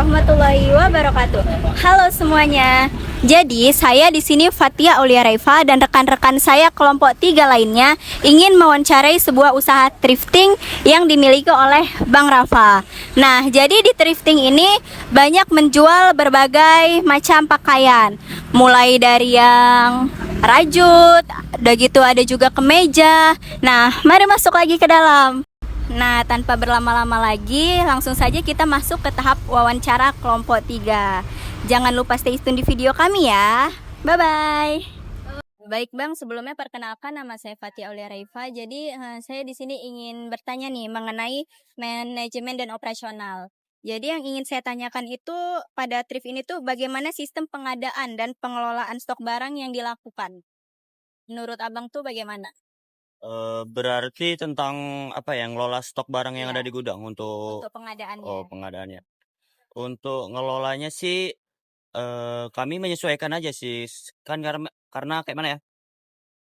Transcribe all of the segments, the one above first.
warahmatullahi wabarakatuh. Halo semuanya. Jadi saya di sini Fatia Aulia Raifa dan rekan-rekan saya kelompok 3 lainnya ingin mewawancarai sebuah usaha thrifting yang dimiliki oleh Bang Rafa. Nah, jadi di thrifting ini banyak menjual berbagai macam pakaian, mulai dari yang rajut, udah gitu ada juga kemeja. Nah, mari masuk lagi ke dalam. Nah, tanpa berlama-lama lagi, langsung saja kita masuk ke tahap wawancara kelompok 3. Jangan lupa stay tune di video kami ya. Bye-bye. Baik Bang, sebelumnya perkenalkan nama saya Fatia Aulia Raifa. Jadi saya di sini ingin bertanya nih mengenai manajemen dan operasional. Jadi yang ingin saya tanyakan itu pada thrift ini tuh bagaimana sistem pengadaan dan pengelolaan stok barang yang dilakukan? Menurut Abang tuh bagaimana? Berarti tentang apa ya, ngelola stok barang yang Iya, ada di gudang untuk untuk pengadaannya. pengadaannya. Untuk ngelolanya sih kami menyesuaikan aja sih. Kan karena kayak mana ya?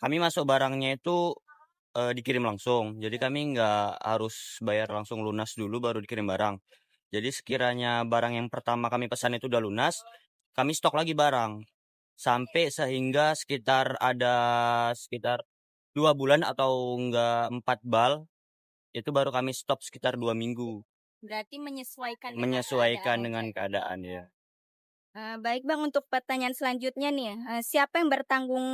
Kami masuk barangnya itu dikirim langsung. Jadi kami nggak harus bayar langsung lunas dulu baru dikirim barang. Jadi sekiranya barang yang pertama kami pesan itu udah lunas, kami stok lagi barang. Sampai sehingga sekitar 2 bulan atau enggak 4 bal itu baru kami stop sekitar 2 minggu. Berarti menyesuaikan Menyesuaikan dengan dengan keadaan ya. Baik Bang, untuk pertanyaan selanjutnya nih, siapa yang bertanggung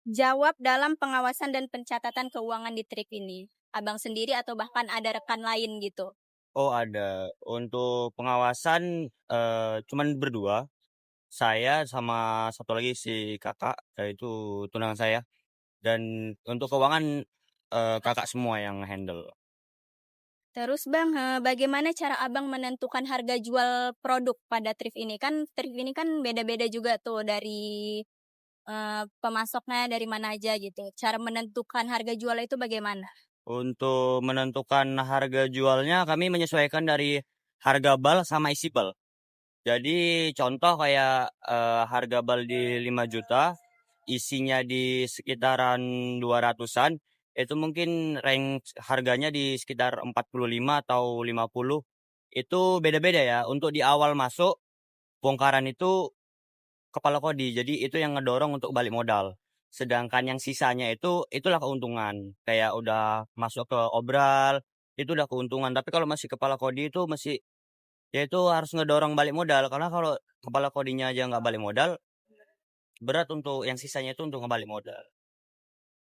jawab dalam pengawasan dan pencatatan keuangan di trip ini? Abang sendiri atau bahkan ada rekan lain gitu? Oh ada. Untuk pengawasan cuman berdua. Saya sama satu lagi si kakak, yaitu tunangan saya. Dan untuk keuangan kakak semua yang handle. Terus Bang, bagaimana cara Abang menentukan harga jual produk pada thrift ini? Kan thrift ini kan beda-beda juga tuh dari pemasoknya dari mana aja gitu. Cara menentukan harga jual itu bagaimana? Untuk menentukan harga jualnya kami menyesuaikan dari harga bal sama isi bal. Jadi contoh kayak harga bal di 5 juta, isinya di sekitaran 200-an, itu mungkin range harganya di sekitar 45 atau 50. Itu beda-beda ya. Untuk di awal masuk bongkaran itu kepala kodi. Jadi itu yang ngedorong untuk balik modal. Sedangkan yang sisanya itulah keuntungan. Kayak udah masuk ke obral, itu udah keuntungan. Tapi kalau masih kepala kodi itu masih ya itu harus ngedorong balik modal, karena kalau kepala kodinya aja nggak balik modal, berat untuk yang sisanya itu untuk ngebalik modal.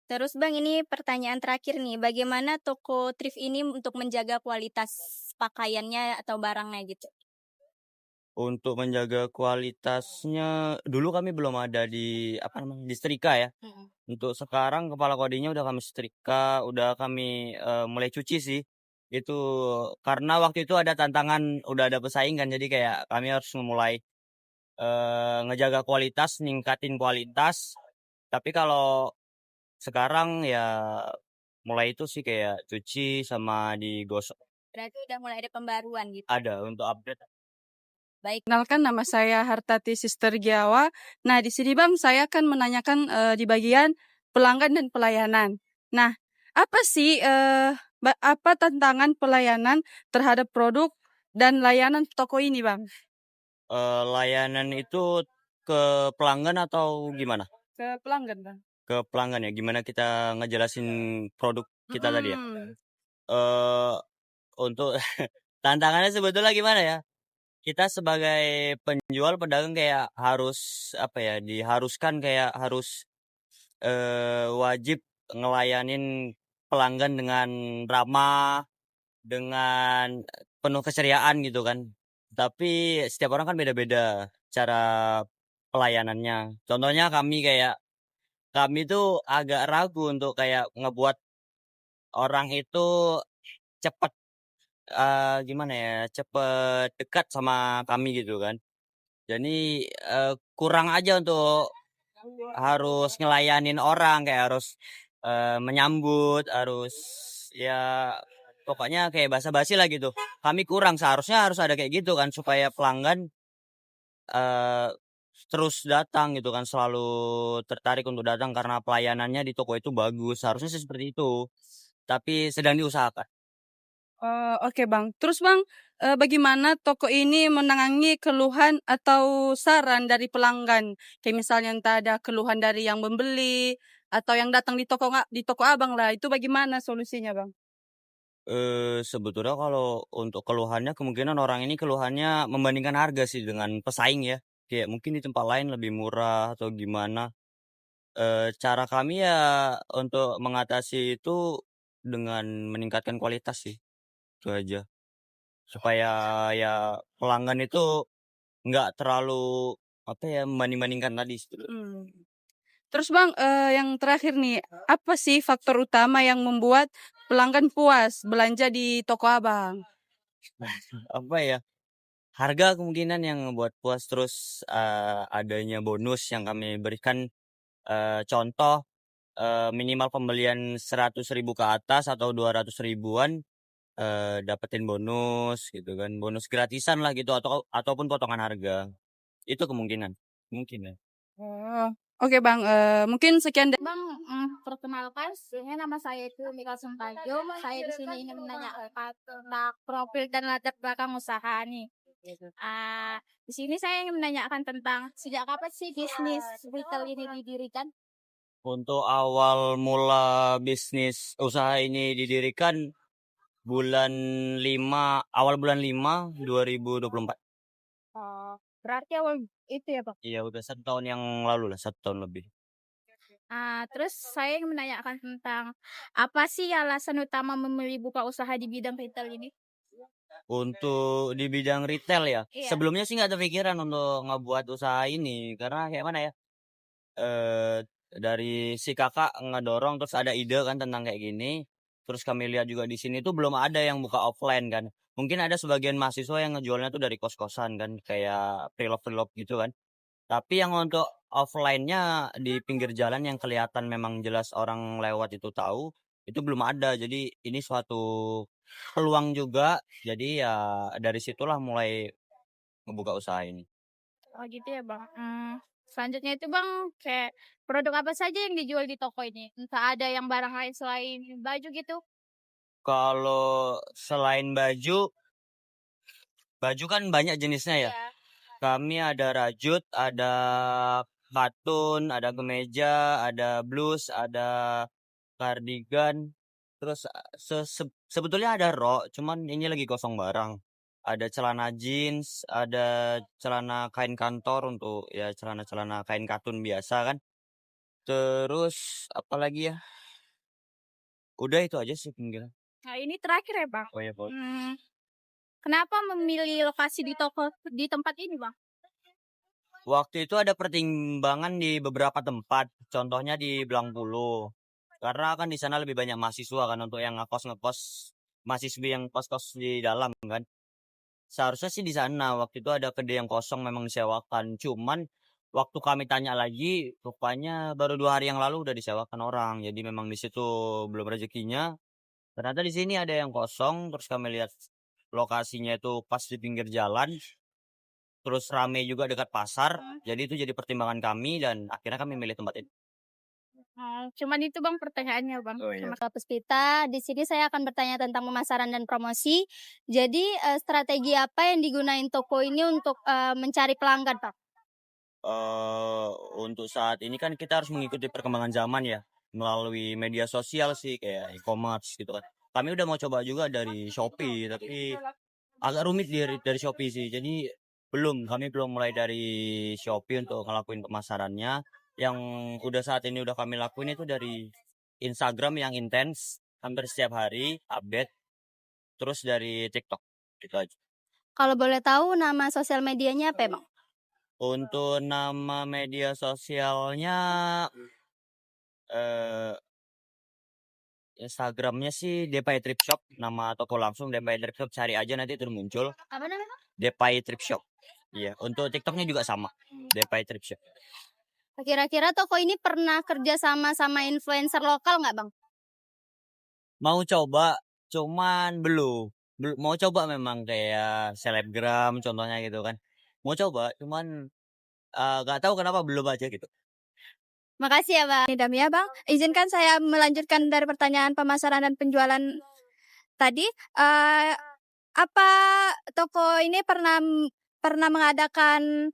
Terus Bang, ini pertanyaan terakhir nih, bagaimana toko thrift ini untuk menjaga kualitas pakaiannya atau barangnya gitu? Untuk menjaga kualitasnya, dulu kami belum ada di apa namanya, di setrika ya. Untuk sekarang kepala kodinya udah kami setrika, udah kami mulai cuci sih. Itu karena waktu itu ada tantangan, udah ada pesaing kan, jadi kayak kami harus memulai ngejaga kualitas, ningkatin kualitas. Tapi kalau sekarang ya mulai itu sih kayak cuci sama digosok. Berarti udah mulai ada pembaruan gitu. Ada untuk update. Baik. Kenalkan, nama saya Hartati Sister Giawa. Nah, di sini Bang, saya akan menanyakan di bagian pelanggan dan pelayanan. Nah, apa sih apa tantangan pelayanan terhadap produk dan layanan toko ini, Bang? Layanan itu ke pelanggan atau gimana? Ke pelanggan, Bang. Ke pelanggan ya, gimana kita ngejelasin produk kita tadi ya? Mm-mm. Eh untuk tantangannya sebetulnya gimana ya? Kita sebagai penjual pedagang kayak harus apa ya? Diharuskan kayak harus wajib ngelayanin pelanggan dengan ramah, dengan penuh keceriaan gitu kan. Tapi setiap orang kan beda-beda cara pelayanannya. Contohnya kami tuh agak ragu untuk kayak ngebuat orang itu cepet gimana ya, cepet dekat sama kami gitu kan. Jadi kurang aja untuk harus ngelayanin orang, kayak harus menyambut, harus ya pokoknya kayak basa-basi lah gitu. Kami kurang, seharusnya harus ada kayak gitu kan supaya pelanggan eh terus datang gitu kan, selalu tertarik untuk datang karena pelayanannya di toko itu bagus. Harusnya sih seperti itu. Tapi sedang diusahakan. Oke Bang. Terus Bang, bagaimana toko ini menangani keluhan atau saran dari pelanggan? Kayak misalnya entah ada keluhan dari yang membeli atau yang datang di toko Abang lah, itu bagaimana solusinya Bang? Sebetulnya kalau untuk keluhannya kemungkinan orang ini keluhannya membandingkan harga sih dengan pesaing ya. Kayak mungkin di tempat lain lebih murah atau gimana. Cara kami ya untuk mengatasi itu dengan meningkatkan kualitas sih, itu aja. Supaya ya pelanggan itu nggak terlalu, apa ya, membanding-bandingkan tadi sebetulnya. Terus Bang, yang terakhir nih, apa sih faktor utama yang membuat pelanggan puas belanja di toko Abang? Apa ya, harga kemungkinan yang membuat puas, terus, adanya bonus yang kami berikan, contoh, minimal pembelian 100.000 ke atas atau 200 ribuan, dapetin bonus gitu kan, bonus gratisan lah gitu ataupun potongan harga. Itu kemungkinan, mungkin ya. Oh, oke Bang, mungkin sekian Bang, perkenalkan, nama saya itu Mika Sumpajum. Saya di sini ingin menanyakan tentang profil dan latar belakang usaha nih. Di sini saya ingin menanyakan tentang sejak kapan sih bisnis retail ini didirikan? Untuk awal mula bisnis usaha ini didirikan bulan 5 awal bulan 5 2024. Berarti awal itu ya, Bang. Iya, udah 1 tahun yang lalu lah, 1 tahun lebih. Terus saya ingin menanyakan tentang apa sih alasan utama memilih buka usaha di bidang retail ini? Untuk di bidang retail ya, Iya. sebelumnya sih nggak ada pikiran untuk ngebuat usaha ini, karena kayak mana ya, eee, dari si kakak ngedorong terus ada ide kan tentang kayak gini, terus kami lihat juga di sini tuh belum ada yang buka offline kan. Mungkin ada sebagian mahasiswa yang ngejualnya tuh dari kos-kosan kan, kayak preloved gitu kan. Tapi yang untuk offline-nya di pinggir jalan yang kelihatan memang jelas orang lewat itu tahu, itu belum ada. Jadi ini suatu peluang juga. Jadi ya dari situlah mulai ngebuka usaha ini. Oh gitu ya, Bang. Selanjutnya itu, Bang, kayak produk apa saja yang dijual di toko ini? Entah ada yang barang lain selain baju gitu? Kalau selain baju, baju kan banyak jenisnya ya. Iya. Kami ada rajut, ada katun, ada kemeja, ada blus, ada kardigan, terus sebetulnya ada rok, cuman ini lagi kosong barang. Ada celana jeans, ada celana kain kantor untuk ya celana-celana kain katun biasa kan. Terus apa lagi ya? Udah itu aja sih kemungkinan. Nah, ini terakhir ya, Bang. Oh ya, Paul. Kenapa memilih lokasi di tempat ini, Bang? Waktu itu ada pertimbangan di beberapa tempat, contohnya di Blangpulu. Karena kan di sana lebih banyak mahasiswa kan untuk yang ngekos, mahasiswi yang kos-kos di dalam kan. Seharusnya sih di sana, waktu itu ada kedai yang kosong memang disewakan. Cuman waktu kami tanya lagi, rupanya baru 2 hari yang lalu udah disewakan orang. Jadi memang di situ belum rezekinya. Ternyata di sini ada yang kosong, terus kami lihat lokasinya itu pas di pinggir jalan, terus rame juga dekat pasar. Jadi itu jadi pertimbangan kami dan akhirnya kami milih tempat itu. Cuman itu, Bang, pertanyaannya, Bang. Oh iya. Ke Puspita, di sini saya akan bertanya tentang pemasaran dan promosi. Jadi strategi apa yang digunain toko ini untuk mencari pelanggan, Pak? Untuk saat ini kan kita harus mengikuti perkembangan zaman ya, melalui media sosial sih kayak e-commerce gitu kan. Kami udah mau coba juga dari Shopee, tapi agak rumit dari Shopee sih. Jadi kami belum mulai dari Shopee untuk ngelakuin pemasarannya. Yang udah saat ini udah kami lakuin itu dari Instagram yang intens, hampir setiap hari update, terus dari TikTok, gitu aja. Kalau boleh tahu nama sosial medianya apa ya, Bang? Untuk nama media sosialnya, Instagramnya sih Depai Trip Shop, nama toko langsung Depai Trip Shop, cari aja nanti itu muncul. Apa namanya? Depai Trip Shop. Iya, untuk TikToknya juga sama, Depai Trip Shop. Kira-kira toko ini pernah kerja sama influencer lokal nggak, Bang? Mau coba, cuman belum. Mau coba memang kayak selebgram contohnya gitu kan. Mau coba, cuman nggak tahu kenapa belum aja gitu. Makasih ya, Bang. Ini Damia, Bang. Izinkan saya melanjutkan dari pertanyaan pemasaran dan penjualan tadi apa toko ini pernah mengadakan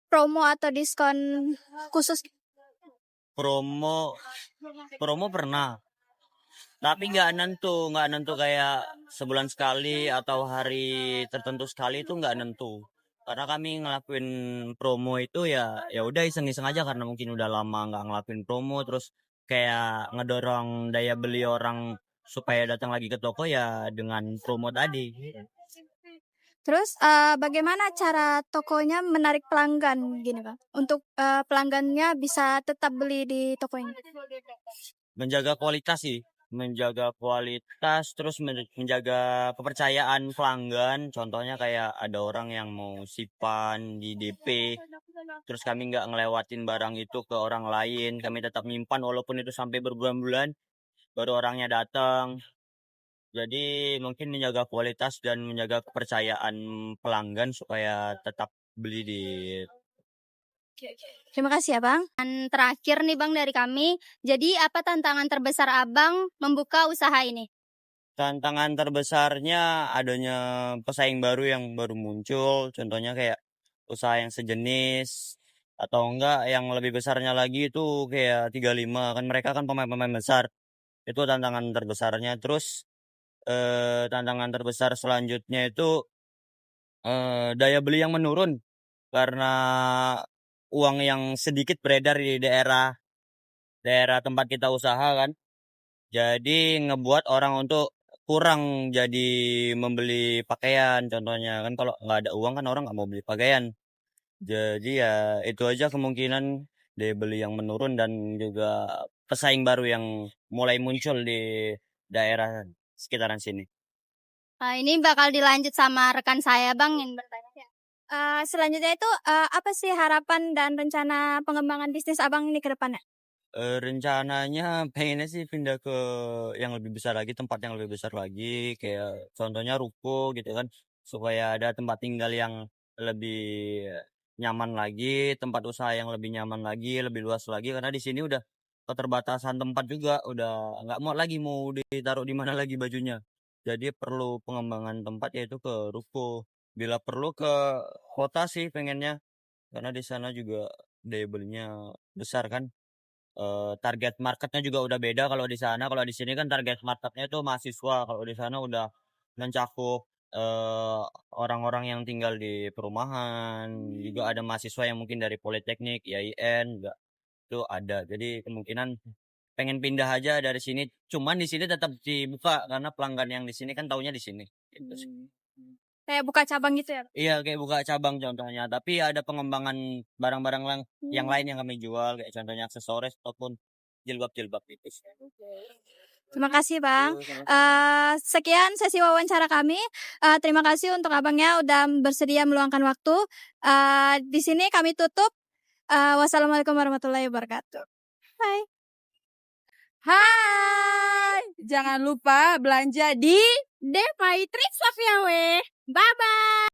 promo atau diskon khusus? Promo promo pernah, tapi nggak nentu kayak sebulan sekali atau hari tertentu sekali, itu nggak nentu. Karena kami ngelakuin promo itu ya udah iseng-iseng aja, karena mungkin udah lama nggak ngelakuin promo, terus kayak ngedorong daya beli orang supaya datang lagi ke toko ya dengan promo tadi. Terus bagaimana cara tokonya menarik pelanggan gini Bang? Untuk pelanggannya bisa tetap beli di toko ini. Menjaga kualitas sih, menjaga kualitas, terus menjaga kepercayaan pelanggan. Contohnya kayak ada orang yang mau simpan di DP, terus kami nggak ngelewatin barang itu ke orang lain, kami tetap nyimpan walaupun itu sampai berbulan-bulan baru orangnya datang. Jadi mungkin menjaga kualitas dan menjaga kepercayaan pelanggan supaya tetap beli di. Terima kasih ya Bang. Dan terakhir nih Bang dari kami, jadi apa tantangan terbesar Abang membuka usaha ini? Tantangan terbesarnya adanya pesaing baru yang baru muncul, contohnya kayak usaha yang sejenis, atau enggak yang lebih besarnya lagi itu kayak 35, kan mereka kan pemain-pemain besar. Itu tantangan terbesarnya. Terus tantangan terbesar selanjutnya itu daya beli yang menurun karena uang yang sedikit beredar di daerah tempat kita usaha kan. Jadi ngebuat orang untuk kurang jadi membeli pakaian, contohnya kan kalau nggak ada uang kan orang nggak mau beli pakaian. Jadi ya itu aja kemungkinan daya beli yang menurun dan juga pesaing baru yang mulai muncul di daerah sekitaran sini. Ini bakal dilanjut sama rekan saya Bang yang bertanya. Selanjutnya itu apa sih harapan dan rencana pengembangan bisnis Abang ini ke depannya? Rencananya pengennya sih pindah ke yang lebih besar lagi, tempat yang lebih besar lagi, kayak contohnya ruko gitu kan, supaya ada tempat tinggal yang lebih nyaman lagi, tempat usaha yang lebih nyaman lagi, lebih luas lagi, karena di sini udah keterbatasan tempat juga, udah nggak mau lagi mau ditaruh di mana lagi bajunya. Jadi perlu pengembangan tempat, yaitu ke ruko. Bila perlu ke kota sih pengennya, karena di sana juga daya belinya besar kan. Target marketnya juga udah beda kalau di sana. Kalau di sini kan target marketnya itu mahasiswa, kalau di sana udah mencakup orang-orang yang tinggal di perumahan, juga ada mahasiswa yang mungkin dari Politeknik, IAIN juga itu ada. Jadi kemungkinan pengen pindah aja dari sini. Cuman di sini tetap dibuka karena pelanggan yang di sini kan taunya di sini. Gitu sih. Kayak buka cabang gitu ya? Iya, kayak buka cabang contohnya. Tapi ada pengembangan barang-barang yang lain yang kami jual, kayak contohnya aksesoris ataupun jilbab-jilbab itu sih. Terima kasih Bang. Iya, sama-sama. Sekian sesi wawancara kami. Terima kasih untuk abangnya udah bersedia meluangkan waktu. Di sini kami tutup. Wassalamualaikum warahmatullahi wabarakatuh. Bye. Hai, jangan lupa belanja di Depay Trip Safiawe. Bye bye.